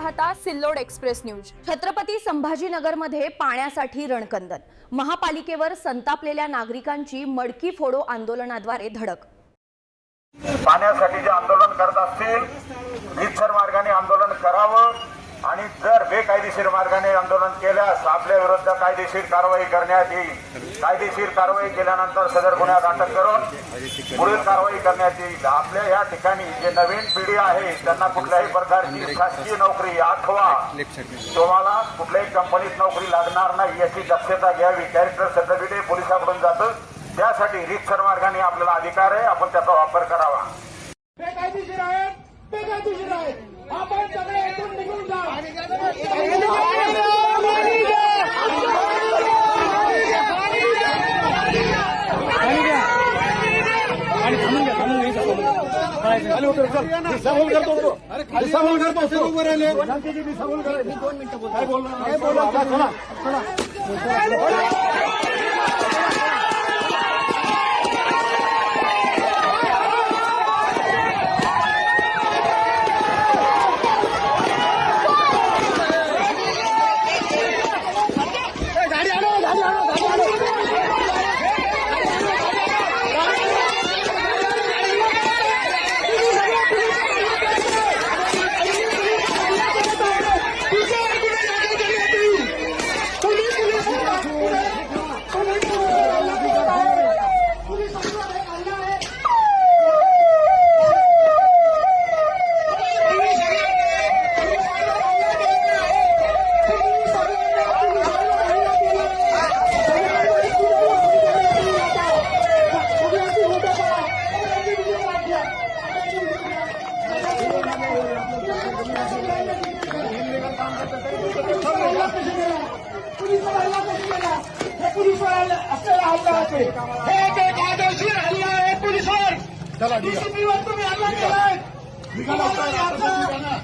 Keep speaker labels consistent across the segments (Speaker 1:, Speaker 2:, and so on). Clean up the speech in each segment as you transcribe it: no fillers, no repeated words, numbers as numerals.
Speaker 1: पाहता Sillod express news. Chhatrapati संभाजीनगरमध्ये पाण्यासाठी रणकंदन, महापालिकेवर संतापलेल्या नागरिकांची मडकी फोडो आंदोलनाद्वारे धडक।
Speaker 2: पाण्यासाठी जे आंदोलन करत असतील रीतसर मार्गाने आंदोलन करावं आणि जर बेकायदेशीर मार्गाने आंदोलन केल्यास आपल्या विरुद्ध कायदेशीर कारवाई करण्यात येईल। कायदेशीर कारवाई केल्यानंतर सदर गुन्ह्यात अटक करून पुढील कारवाई करण्यात येईल। आपल्या या ठिकाणी जे नवीन पिढी आहे त्यांना कुठल्याही प्रकारची शासकीय नोकरी अथवा तुम्हाला कुठल्याही कंपनीत नोकरी लागणार नाही याची दक्षता घ्यावी। कॅरेक्टर सर्टिफिकेट पोलिसांकडून जातं, त्यासाठी रीतसर मार्गाने आपल्याला अधिकार आहे, आपण त्याचा वापर करावा।
Speaker 3: बेकायदेशीर आहेत, बेकायदेशीर आहेत, आपण सगळे एकूण निघून जा।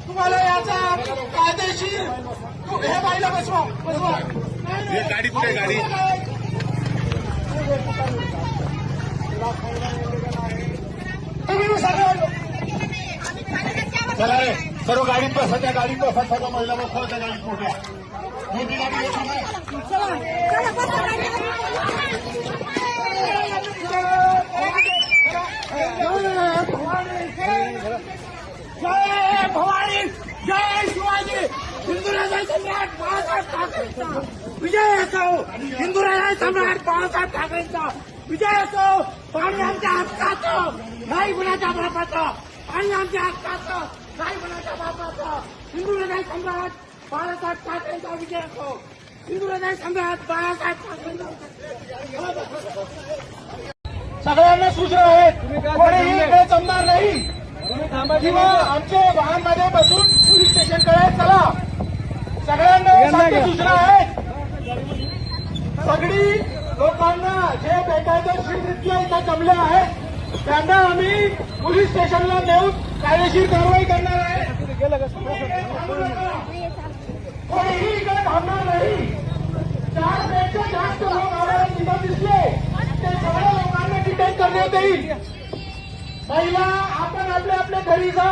Speaker 3: तुम्हाला याचा कायदेशीर हे बाईला बसवा गाडी कुठे गाडी चला रे सर्व गाडीत बसा, त्या गाडीत बसा, सर्व महिला बसवा त्या गाडीत मोठ्या मोठी गाडी जय भवानी, जय शिवाजी, हिंदुराजा सम्राट बाळासाहेब ठाकरेंचा विजय असो। हिंदुराजा सम्राट बाळासाहेब ठाकरेंचा विजय असो। पाणी आमच्या हक्काचं, नाही गुणाच्या बापाचं, पाणी आमच्या हक्काचं, नाही गुणाच्या बापाचं। हिंदुराजा सम्राट बाळासाहेब ठाकरेंचा विजय असो। हिंदुराजा सम्राट बाळासाहेब ठाकरेंचा सगळ्यांना सूचना आहेत, कोणीही इकडे जमणार नाही किंवा आमच्या वाहनमध्ये बसून पोलीस स्टेशनकडे चला। सगळ्यांना सूचना आहेत, सगळी लोकांना जे बेकायदेशीररित्या इथं जमले आहेत त्यांना आम्ही पोलीस स्टेशनला नेऊन कायदेशीर कारवाई करणार आहे। कोणीही इकडे थांबणार नाही। 4 पेक्षा जास्त लोक आम्हाला तिथं दिसले ते सगळ्या लोकांना डिटेन करण्यात येईल। महिला आपण आपल्या आपल्या घरी जा।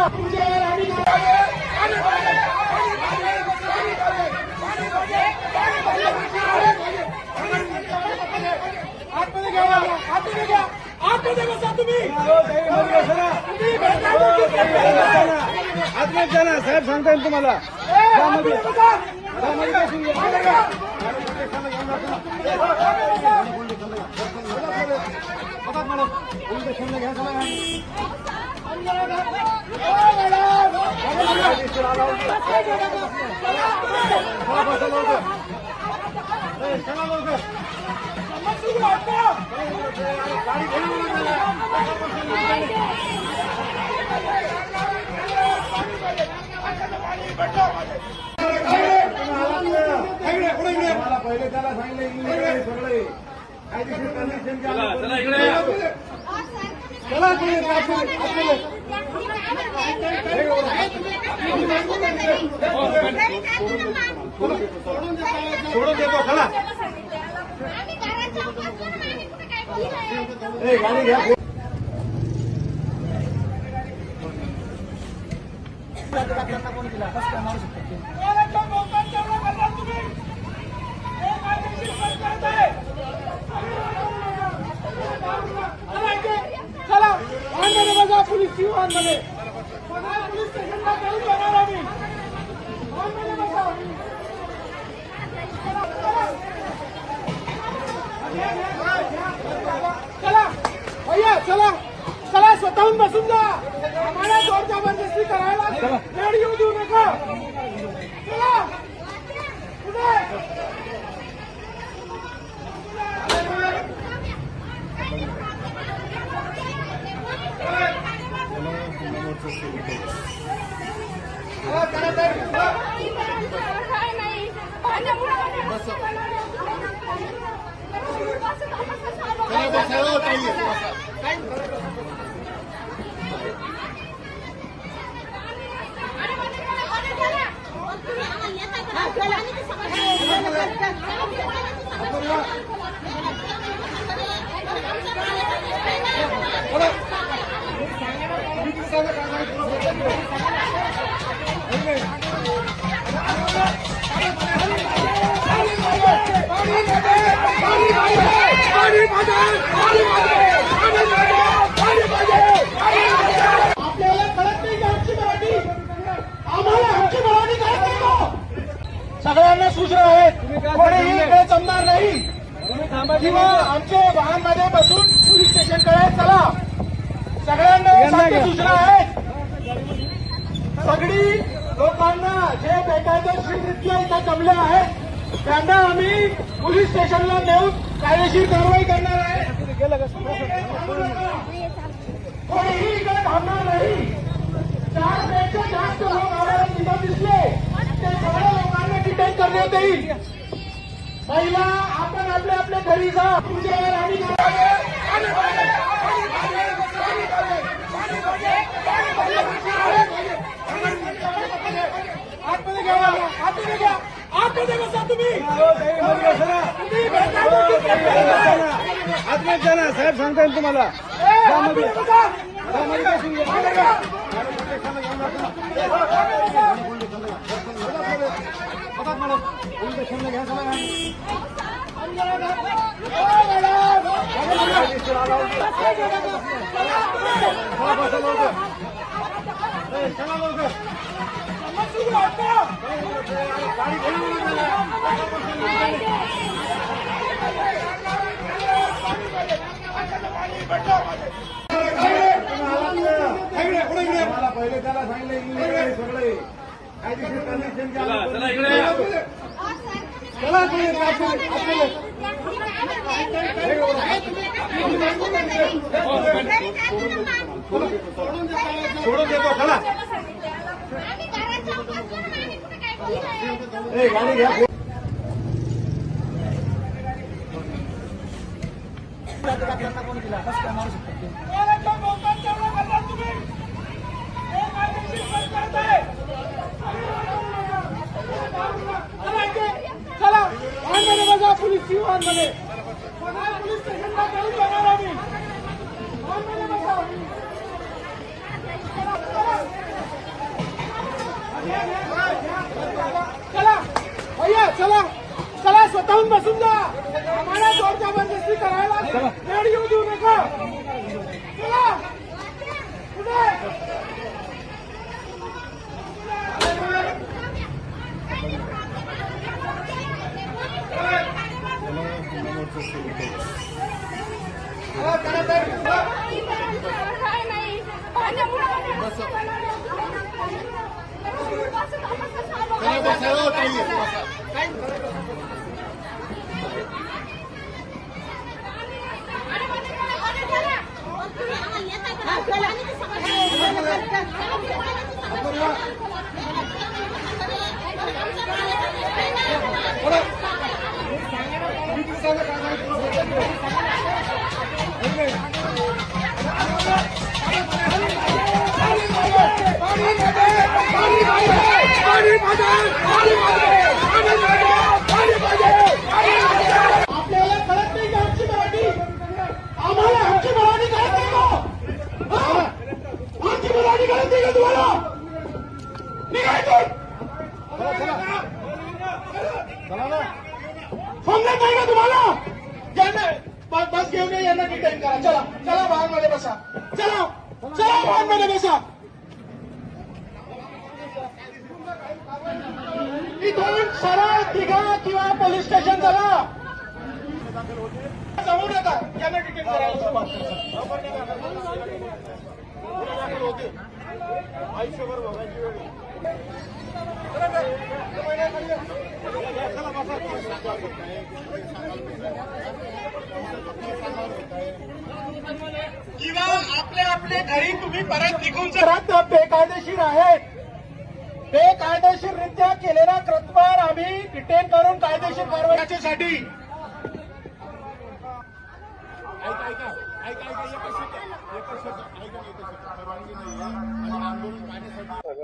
Speaker 3: आतमध्ये घ्या, आतमध्ये घ्या, आतमध्ये बसा तुम्ही। आतमध्ये जा ना, साहेब सांगता येईल तुम्हाला। पहिले त्याला सांगितलं सगळे कायदेशीर कंडिशन सोडून देतो चला गाडी घ्या। चला वाहनमध्ये बघा पोलीस वाहनमध्ये पोलीस स्टेशनला जाऊन जाणार आम्ही वाहनमध्ये बघा चला भैया चला चला स्वतःहून बसून जा आम्हाला जोर जबरदस्ती करायला वेळ येऊ देऊ नका चला पुढे आपल्याला कळत नाही का आमची मराठी आम्हाला आमची मराठी कळत नाही का सगळ्यांना सूचना आहेत कोणीही इकडे जमणार नाही किंवा आमच्या वाहनमध्ये बसून पोलीस स्टेशनकडे चला सगळ्यांना सारख्या सूचना आहेत सगळी लोकांना जे बेकायदेशीररित्या इथं जमले आहेत त्यांना आम्ही पोलीस स्टेशनला नेऊन कायदेशीर कारवाई करणार आहे कोणीही इकडे थांबणार नाही 4 पेक्षा जास्त लोक आम्हाला तिथं दिसले ते सगळ्या लोकांना डिटेन करण्यात येईल महिला आपण आपल्या आपल्या घरी जा तुमच्यावर आम्ही आतमध्ये घ्या आतमध्ये घ्या आतमध्ये बसा तुम्ही
Speaker 4: आतमध्ये जा ना साहेब सांगता येईल तुम्हाला पहिले त्याला सांगितलं इंग्लिश सगळे कायदेशीर कंडिशन चला सोडून देतो चला गाडी घ्या
Speaker 3: चला वाहनमध्ये बघा पोलीस वाहनमध्ये पोलीस स्टेशनला जाऊन जाणार आम्ही वाहनमध्ये बघा चला भैया चला चला स्वतःहून बसून जा आम्हाला जोर जबरदस्ती करायला वेळ येऊ देऊ नका चला पुढे आपल्याला कळत नाही का आमची मराठी आम्हाला आमची मराठी कळत नाही का आमची मराठी कळत नाही का तुम्हाला निघायचं समजत नाही का तुम्हाला? यांना बस घेऊन या, यांना डिटेन करा. चला चला वाहनमध्ये बसा. चला चला वाहनमध्ये बसा. इथून सरळ तिघा किंवा पोलीस स्टेशन चला. जमू नका. यांना डिटेन करायला सुरुवात किंवा आपल्या आपल्या घरी तुम्ही परत निघून जा. बेकायदेशीर आहेत. बेकायदेशीररित्या केलेल्या कृत्यावर आम्ही डिटेन करून कायदेशीर कारवाईसाठी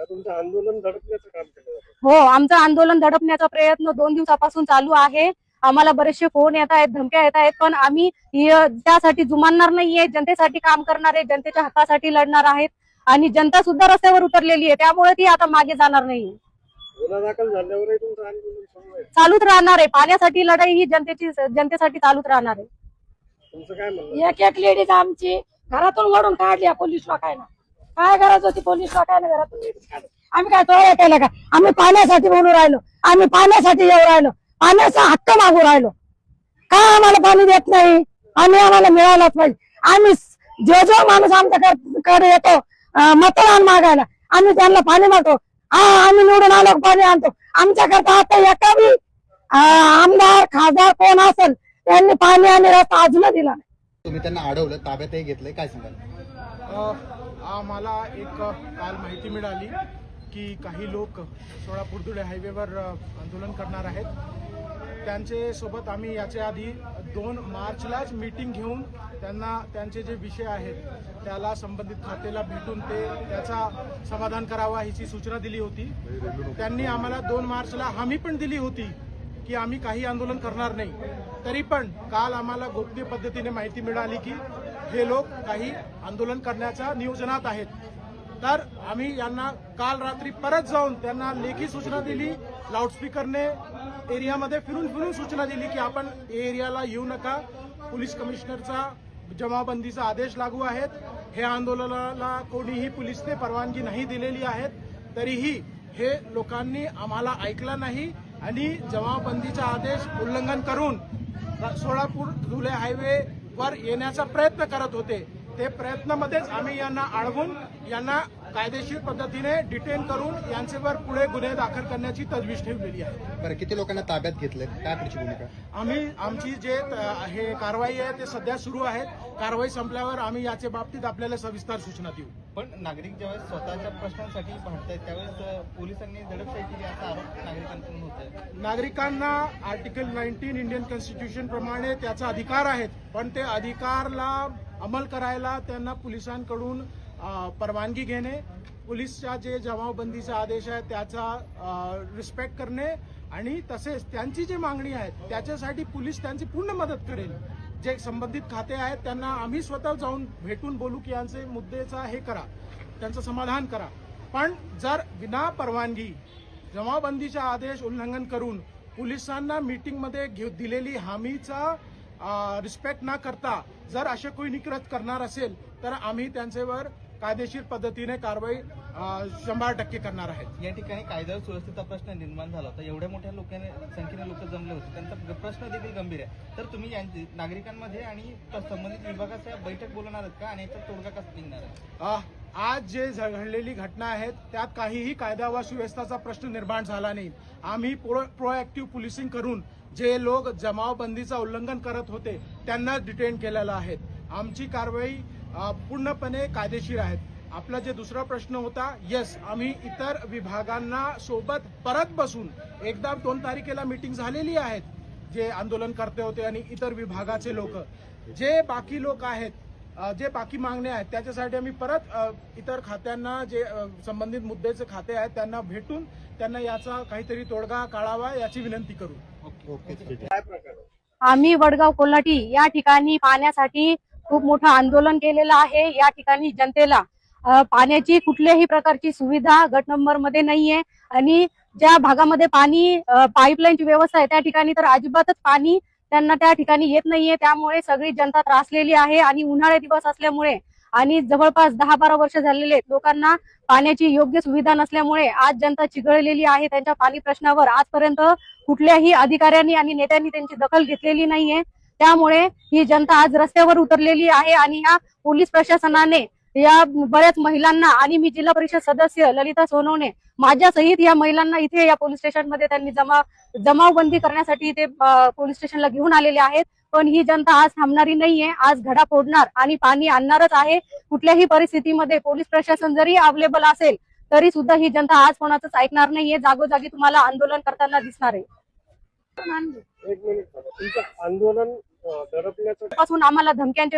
Speaker 4: तुमचं आंदोलन दडपण्याचं काम केलं जातं.
Speaker 5: हो, आमचं आंदोलन दडपण्याचा प्रयत्न 2 दिवसापासून चालू आहे. आम्हाला बरेचसे फोन येत आहेत, धमक्या येत आहेत, पण आम्ही त्यासाठी जुमानणार नाहीये. जनतेसाठी काम करणार आहे, जनतेच्या हक्कासाठी लढणार आहेत आणि जनता सुद्धा रस्त्यावर उतरलेली आहे. त्यामुळे ती आता मागे जाणार नाही.
Speaker 4: गुन्हा दाखल झाल्यावरही तुमचं आंदोलन सुरू आहे.
Speaker 5: चालूच राहणार आहे. पाण्यासाठी लढाई ही जनतेसाठी चालूच राहणार आहे.
Speaker 4: तुमचं काय म्हणणं?
Speaker 5: एक एक लेडीज आमची घरातून वडून काढली पोलीस लोकांना. काय गरज होती पोलीस लोकांना घरातून लेडीज काढली? आम्ही काय तोळ्या केला का? आम्ही पाण्यासाठी बोलू राहिलो. आम्ही पाण्यासाठी येऊ राहिलो. पाण्याचा हक्क मागू राहिलो. का आम्हाला पाणी देत नाही? आम्हाला मिळालाच पाहिजे. आम्ही जो माणूस आमच्याकडे येतो मतदान मागायला, आम्ही त्यांना पाणी मागतो. आम्ही निवडून आलो पाणी आणतो. आमच्याकरता आता एका बी आमदार खासदार कोण असेल त्यांनी पाणी आणि रस्ता अजून दिला नाही.
Speaker 6: तुम्ही त्यांना अडवलं, ताब्यातही घेतलंय, काय सांगाल?
Speaker 7: आम्हाला एक काल माहिती मिळाली की काही लोक सोलापूर-धुळे हायवेवर आंदोलन करणार आहेत. त्यांचे सोबत आम्ही याच्या आधी 2 मार्चलाच मीटिंग घेऊन त्यांना त्यांचे जे विषय आहेत त्याला संबंधित खात्याला भेटून त्याचा समाधान करावा हीची सूचना दिली होती. त्यांनी आम्हाला 2 मार्चला हमी पण दिली होती की आम्ही काही आंदोलन करणार नाही. तरी पण काल आम्हाला गोपनीय पद्धतीने माहिती मिळाली की हे लोक काही आंदोलन करण्याच्या नियोजनात आहेत. तर आम्ही यांना काल रात्री परत जाऊन त्यांना लेखी सूचना दिली. लाऊडस्पीकरने एरियामध्ये फिरून सूचना दिली की आपण एरियाला येऊ नका. पोलीस कमिशनरचा जमावबंदीचा आदेश लागू आहेत. हे आंदोलनाला कोणीही पोलिसने परवानगी नाही दिलेली आहेत. तरीही हे लोकांनी आम्हाला ऐकलं नाही आणि जमावबंदीचा आदेश उल्लंघन करून सोलापूर-धुळे हायवेवर येण्याचा प्रयत्न करत होते. ते प्रयत्नामध्येच आम्ही यांना अडवून यांना कायदेशीर पद्धतीने डिटेन करून यांच्यावर पुढे गुन्हे दाखल करण्याची तजवीज ठेवलेली आहे.
Speaker 6: बरं, किती लोकांना ताब्यात घेतलंय? काय पुढची भूमिका?
Speaker 7: आमची जे हे कारवाई आहे ते सध्या सुरू आहे. कारवाई संपल्यावर आम्ही याच्या बाबतीत आपल्याला सविस्तर सूचना देऊ.
Speaker 6: पण नागरिक ज्यावेळेस स्वतःच्या प्रश्नांसाठी भांडतायत त्यावेळेस पोलिसांनी दडपशाही केली असा आरोप नागरिकांकडून होत आहे.
Speaker 7: नागरिकांना आर्टिकल 19 इंडियन कॉन्स्टिट्यूशन प्रमाणे त्याचा अधिकार आहेत, पण ते अधिकारला अंमल करायला त्यांना पोलिसांकडून परवानगी घेणे, पोलीसच्या जे जमावबंदीचा आदेश आहे त्याचा रिस्पेक्ट करणे आणि तसेच त्यांची जी मागणी आहे त्याच्यासाठी पोलीस त्यांची पूर्ण मदत करेल. जे संबंधित खाते आहेत त्यांना आम्ही स्वतः जाऊन भेटून बोलू की यांचे मुद्देचा हे करा, त्यांचं समाधान करा. पण जर विना परवानगी जमावबंदीचा आदेश उल्लंघन करून पोलिसांना मीटिंगमध्ये दिलेली हमीचा रिस्पेक्ट न करता जर असे कोणी कृत्य करणार असेल तर आम्ही त्यांच्यावर कायदेशीर पद्धतीने कारवाई 100% करणार आहेत.
Speaker 6: या ठिकाणी कायदा सुव्यवस्थेचा प्रश्न निर्माण झाला होता. एवढ्या मोठ्या संख्येने लोक जमले होते, त्यांचा प्रश्न देखील गंभीर आहे. तर तुम्ही नागरिकांमध्ये आणि संबंधित विभागाच्या बैठक बोलणार आहात का आणि याचा तोडगा कसा निघणार आहे?
Speaker 7: आज जे घडलेली घटना आहेत त्यात काहीही कायदा व सुव्यवस्थेचा प्रश्न निर्माण झाला नाही. आम्ही प्रोएक्टिव्ह पोलिसिंग करून जे लोक जमावबंदीचा उल्लंघन करत होते त्यांना डिटेन केलेलं आहे. आमची कारवाई पूर्णपणे कायदेशीर आहेत. आपला जे दुसरा प्रश्न होता, येस, आम्ही इतर विभागांना सोबत परत बसून एकदा 2 तारखेला मीटिंग झालेली आहेत. जे आंदोलन करते होते आणि इतर विभागाचे लोक, जे बाकी लोक आहेत, जे बाकी मागण्या आहेत त्याच्यासाठी आम्ही परत इतर खात्यांना जे संबंधित मुद्द्याचे खाते आहेत त्यांना भेटून त्यांना याचा काहीतरी तोडगा काढावा याची विनंती करू.
Speaker 5: आम्ही वडगाव कोल्हाटी या ठिकाणी पाण्यासाठी खूप मोठं आंदोलन केलेलं आहे. या ठिकाणी जनतेला पाण्याची कुठल्याही प्रकारची सुविधा गट नंबर मध्ये नाहीये आणि ज्या भागामध्ये पाणी पाईपलाईनची व्यवस्था आहे त्या ठिकाणी तर अजिबातच पाणी त्यांना त्या ठिकाणी येत नाहीये. त्यामुळे सगळी जनता त्रासलेली आहे आणि उन्हाळे दिवस असल्यामुळे आणि जवळपास 10-12 वर्ष झालेले लोकांना पाण्याची योग्य सुविधा नसल्यामुळे आज जनता चिघळलेली आहे. त्यांच्या पाणी प्रश्नावर आजपर्यंत कुठल्याही अधिकाऱ्यांनी आणि नेत्यांनी त्यांची दखल घेतलेली नाहीये. त्यामुळे ही जनता आज रस्त्यावर उतरलेली आहे आणि या पोलीस प्रशासनाने या बऱ्याच महिलांना आणि मी जिल्हा परिषद सदस्य ललिता सोनवणे माझ्या सहित या महिलांना इथे या पोलीस स्टेशनमध्ये त्यांनी जमावबंदी करण्यासाठी इथे पोलीस स्टेशनला घेऊन आलेले आहेत. पण ही जनता आज थांबणारी नाहीये. आज घडा फोडणार आणि पाणी आणणारच आहे. कुठल्याही परिस्थितीमध्ये पोलीस प्रशासन जरी अवेलेबल असेल तरी सुद्धा ही जनता आज कोणाचंच ऐकणार नाहीये. जागोजागी तुम्हाला आंदोलन करताना दिसणार आहे.
Speaker 4: एक मिनिट, तुमचं आंदोलन दडपण्याचं
Speaker 5: पासून आम्हाला धमक्यांचे